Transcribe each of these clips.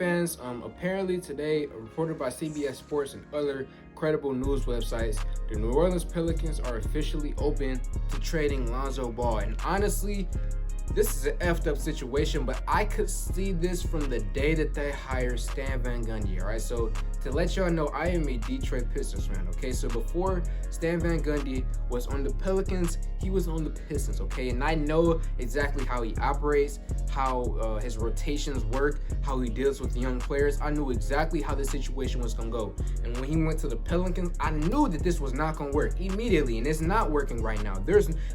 fans, apparently today, reported by CBS Sports and other credible news websites, the New Orleans Pelicans are officially open to trading Lonzo Ball. And honestly, this is an effed up situation, but I could see this from the day that they hired Stan Van Gundy, all right? So to let y'all know, I am a Detroit Pistons fan, okay? So before Stan Van Gundy was on the Pelicans, he was on the Pistons, okay? And I know exactly how he operates, how his rotations work, how he deals with young players. I knew exactly how the situation was gonna go. And when he went to the Pelicans, I knew that this was not gonna work immediately, and it's not working right now.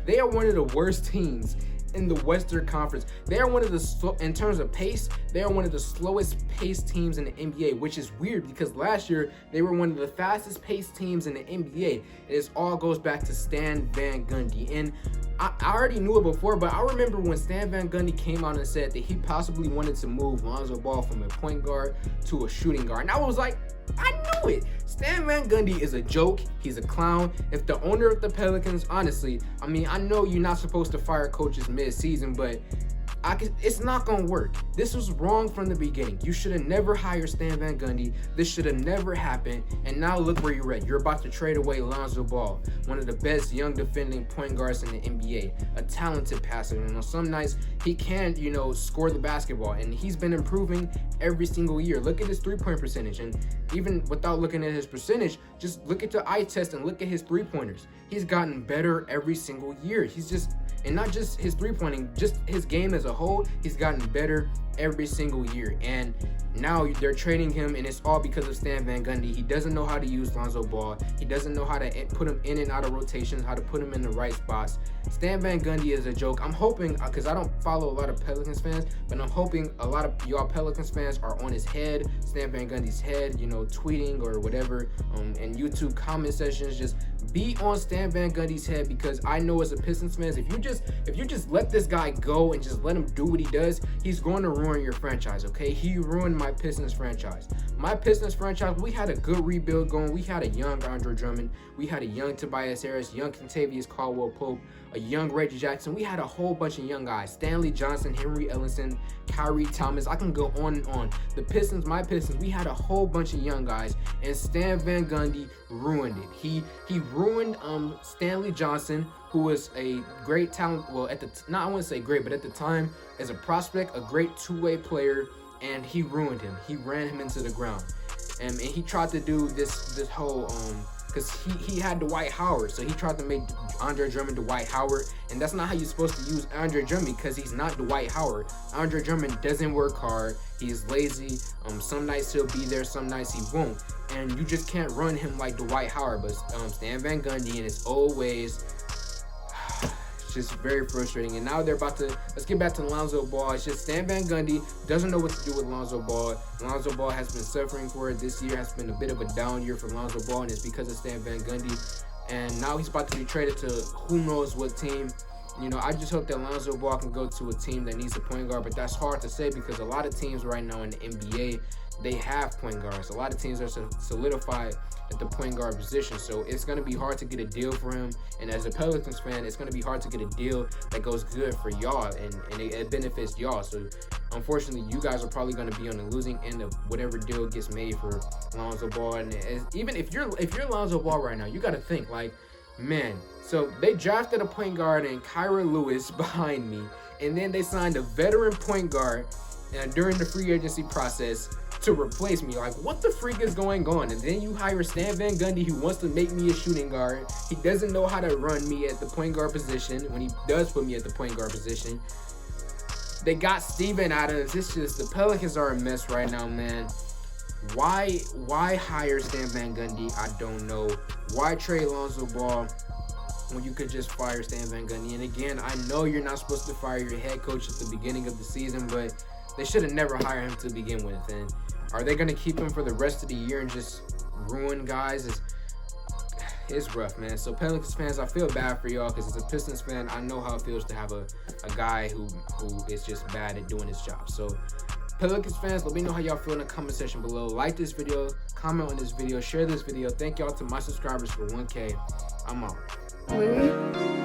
They are one of the worst teams in the Western Conference. They are one of the, in terms of pace, they are one of the slowest paced teams in the NBA, which is weird because last year they were one of the fastest paced teams in the NBA. It all goes back to Stan Van Gundy. And I already knew it before, but I remember when Stan Van Gundy came out and said that he possibly wanted to move Lonzo Ball from a point guard to a shooting guard. And I was like, I knew it. Stan Van Gundy is a joke. He's a clown. If the owner of the Pelicans, honestly, I mean, I know you're not supposed to fire coaches mid-season, but it's not going to work. This was wrong from the beginning. You should have never hired Stan Van Gundy. This should have never happened. And now look where you're at. You're about to trade away Lonzo Ball, one of the best young defending point guards in the NBA, a talented passer. And on some nights, he can, score the basketball. And he's been improving every single year. Look at his three-point percentage. And even without looking at his percentage, just look at the eye test and look at his three-pointers. He's gotten better every single year. And not just his three-pointing, just his game as a whole, he's gotten better every single year. And now they're trading him, and it's all because of Stan Van Gundy. He doesn't know how to use Lonzo Ball. He doesn't know how to put him in and out of rotations, how to put him in the right spots. Stan Van Gundy is a joke. I'm hoping, because I don't follow a lot of Pelicans fans, but I'm hoping a lot of y'all Pelicans fans are on his head, Stan Van Gundy's head, tweeting or whatever, and YouTube comment sessions. Just be on Stan Van Gundy's head, because I know as a Pistons fans, if you just let this guy go and just let him do what he does, he's going to ruin your franchise, okay? He ruined my Pistons franchise. My Pistons franchise, we had a good rebuild going. We had a young Andre Drummond. We had a young Tobias Harris, young Kentavious Caldwell-Pope, a young Reggie Jackson. We had a whole bunch of young guys. Stanley Johnson, Henry Ellenson, Kyrie Thomas. I can go on and on. The Pistons, my Pistons, we had a whole bunch of young guys, and Stan Van Gundy ruined it. He ruined Stanley Johnson, who was a great talent. Well, I wouldn't say great, but at the time, as a prospect, a great two-way player, and he ruined him. He ran him into the ground. And he tried to do this whole because he had Dwight Howard, so he tried to make Andre Drummond Dwight Howard, and that's not how you're supposed to use Andre Drummond, because he's not Dwight Howard. Andre Drummond doesn't work hard. He's lazy. Some nights he'll be there, some nights he won't, and you just can't run him like Dwight Howard. But Stan Van Gundy in his old ways, just very frustrating. And now they're about to, let's get back to Lonzo Ball. It's just Stan Van Gundy doesn't know what to do with Lonzo Ball. Lonzo Ball has been suffering for it. This year has been a bit of a down year for Lonzo Ball, and it's because of Stan Van Gundy. And now he's about to be traded to who knows what team. I just hope that Lonzo Ball can go to a team that needs a point guard, but that's hard to say because a lot of teams right now in the NBA, they have point guards. A lot of teams are solidified at the point guard position, so it's going to be hard to get a deal for him. And as a Pelicans fan, it's going to be hard to get a deal that goes good for y'all, and it benefits y'all. So unfortunately, you guys are probably going to be on the losing end of whatever deal gets made for Lonzo Ball. And even if you're Lonzo Ball right now, you got to think like, man, so they drafted a point guard in Kyra Lewis behind me, and then they signed a veteran point guard during the free agency process to replace me. Like, what the freak is going on? And then you hire Stan Van Gundy, who wants to make me a shooting guard. He doesn't know how to run me at the point guard position when he does put me at the point guard position. They got Steven Adams. It's just, the Pelicans are a mess right now, man. Why hire Stan Van Gundy? I don't know. Why trade Lonzo Ball when you could just fire Stan Van Gundy? And again, I know you're not supposed to fire your head coach at the beginning of the season, but they should have never hired him to begin with. And are they going to keep him for the rest of the year and just ruin guys? It's rough, man. So Pelicans fans, I feel bad for y'all, because as a Pistons fan, I know how it feels to have a guy who is just bad at doing his job. So Pelicans fans, let me know how y'all feel in the comment section below. Like this video, comment on this video, share this video. Thank y'all to my subscribers for 1K. I'm out.